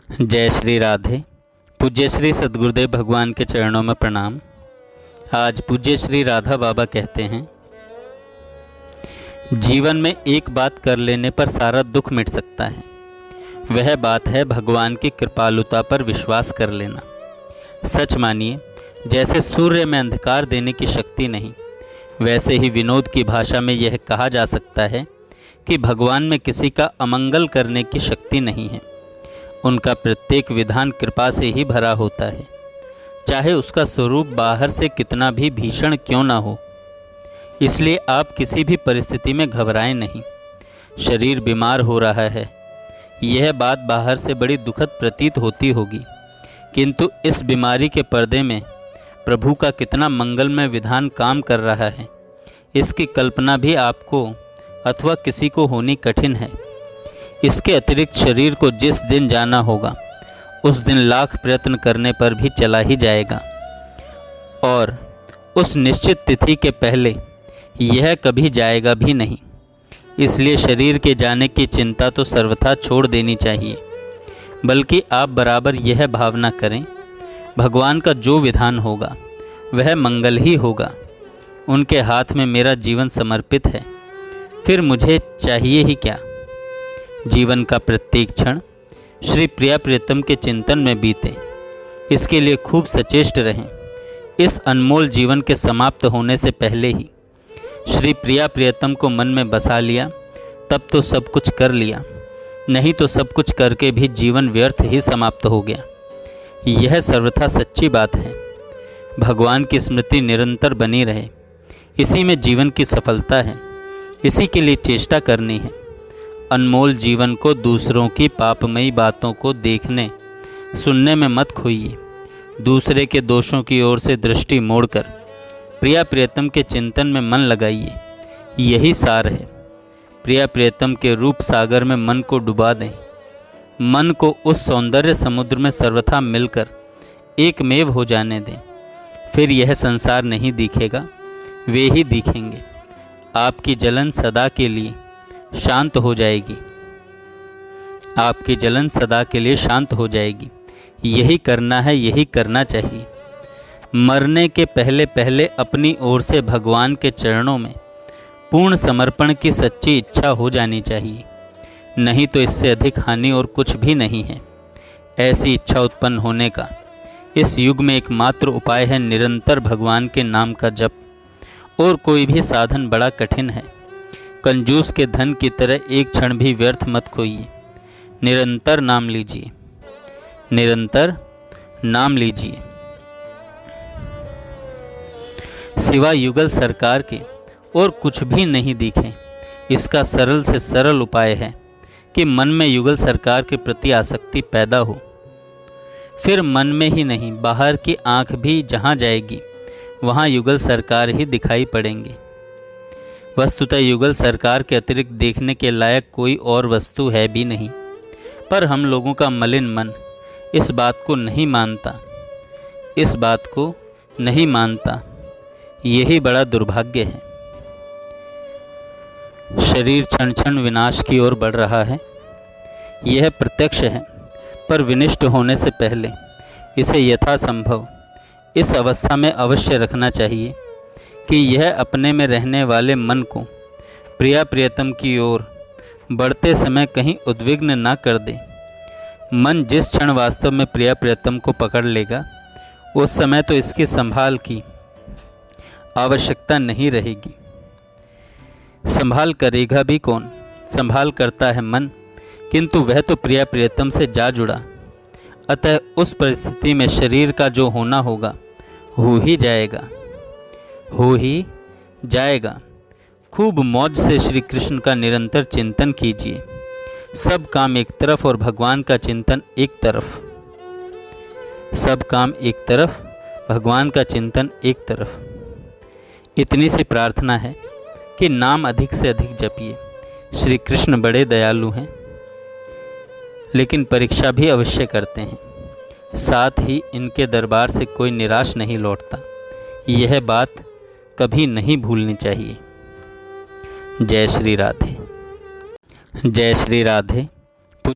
जय श्री राधे। पूज्य श्री सद्गुरुदेव भगवान के चरणों में प्रणाम। आज पूज्य श्री राधा बाबा कहते हैं, जीवन में एक बात कर लेने पर सारा दुख मिट सकता है। वह बात है भगवान की कृपालुता पर विश्वास कर लेना। सच मानिए, जैसे सूर्य में अंधकार देने की शक्ति नहीं, वैसे ही विनोद की भाषा में यह कहा जा सकता है कि भगवान में किसी का अमंगल करने की शक्ति नहीं है। उनका प्रत्येक विधान कृपा से ही भरा होता है, चाहे उसका स्वरूप बाहर से कितना भी भीषण क्यों ना हो। इसलिए आप किसी भी परिस्थिति में घबराएं नहीं। शरीर बीमार हो रहा है, यह बात बाहर से बड़ी दुखद प्रतीत होती होगी, किंतु इस बीमारी के पर्दे में प्रभु का कितना मंगलमय विधान काम कर रहा है, इसकी कल्पना भी आपको अथवा किसी को होनी कठिन है। इसके अतिरिक्त शरीर को जिस दिन जाना होगा, उस दिन लाख प्रयत्न करने पर भी चला ही जाएगा, और उस निश्चित तिथि के पहले यह कभी जाएगा भी नहीं। इसलिए शरीर के जाने की चिंता तो सर्वथा छोड़ देनी चाहिए, बल्कि आप बराबर यह भावना करें, भगवान का जो विधान होगा वह मंगल ही होगा। उनके हाथ में मेरा जीवन समर्पित है, फिर मुझे चाहिए ही क्या। जीवन का प्रत्येक क्षण श्री प्रिया प्रियतम के चिंतन में बीते, इसके लिए खूब सचेष्ट रहें। इस अनमोल जीवन के समाप्त होने से पहले ही श्री प्रिया प्रियतम को मन में बसा लिया, तब तो सब कुछ कर लिया, नहीं तो सब कुछ करके भी जीवन व्यर्थ ही समाप्त हो गया। यह सर्वथा सच्ची बात है। भगवान की स्मृति निरंतर बनी रहे, इसी में जीवन की सफलता है, इसी के लिए चेष्टा करनी है। अनमोल जीवन को दूसरों की पापमयी बातों को देखने सुनने में मत खोइए। दूसरे के दोषों की ओर से दृष्टि मोड़कर प्रिया प्रियतम के चिंतन में मन लगाइए, यही सार है। प्रिया प्रियतम के रूप सागर में मन को डुबा दें। मन को उस सौंदर्य समुद्र में सर्वथा मिलकर एकमेव हो जाने दें। फिर यह संसार नहीं दिखेगा, वे ही दिखेंगे। आपकी जलन सदा के लिए शांत हो जाएगी। आपकी जलन सदा के लिए शांत हो जाएगी। यही करना है, यही करना चाहिए। मरने के पहले पहले अपनी ओर से भगवान के चरणों में पूर्ण समर्पण की सच्ची इच्छा हो जानी चाहिए, नहीं तो इससे अधिक हानि और कुछ भी नहीं है। ऐसी इच्छा उत्पन्न होने का इस युग में एकमात्र उपाय है निरंतर भगवान के नाम का जप, और कोई भी साधन बड़ा कठिन है। कंजूस के धन की तरह एक क्षण भी व्यर्थ मत खोइए। निरंतर नाम लीजिए, निरंतर नाम लीजिए। सिवाय युगल सरकार के और कुछ भी नहीं दिखे। इसका सरल से सरल उपाय है कि मन में युगल सरकार के प्रति आसक्ति पैदा हो। फिर मन में ही नहीं, बाहर की आंख भी जहाँ जाएगी वहाँ युगल सरकार ही दिखाई पड़ेंगे। वस्तुतः युगल सरकार के अतिरिक्त देखने के लायक कोई और वस्तु है भी नहीं, पर हम लोगों का मलिन मन इस बात को नहीं मानता, इस बात को नहीं मानता। यही बड़ा दुर्भाग्य है। शरीर क्षण क्षण विनाश की ओर बढ़ रहा है, यह प्रत्यक्ष है, पर विनिष्ट होने से पहले इसे यथासंभव इस अवस्था में अवश्य रखना चाहिए कि यह अपने में रहने वाले मन को प्रिया प्रियतम की ओर बढ़ते समय कहीं उद्विग्न ना कर दे। मन जिस क्षण वास्तव में प्रिया प्रियतम को पकड़ लेगा, उस समय तो इसकी संभाल की आवश्यकता नहीं रहेगी। संभाल करेगा भी कौन? संभाल करता है मन, किंतु वह तो प्रिया प्रियतम से जा जुड़ा। अतः उस परिस्थिति में शरीर का जो होना होगा हो ही जाएगा, हो ही जाएगा। खूब मौज से श्री कृष्ण का निरंतर चिंतन कीजिए। सब काम एक तरफ और भगवान का चिंतन एक तरफ। सब काम एक तरफ, भगवान का चिंतन एक तरफ। इतनी सी प्रार्थना है कि नाम अधिक से अधिक जपिए। श्री कृष्ण बड़े दयालु हैं, लेकिन परीक्षा भी अवश्य करते हैं। साथ ही इनके दरबार से कोई निराश नहीं लौटता। यह बात कभी नहीं भूलनी चाहिए। जय श्री राधे। जय श्री राधे।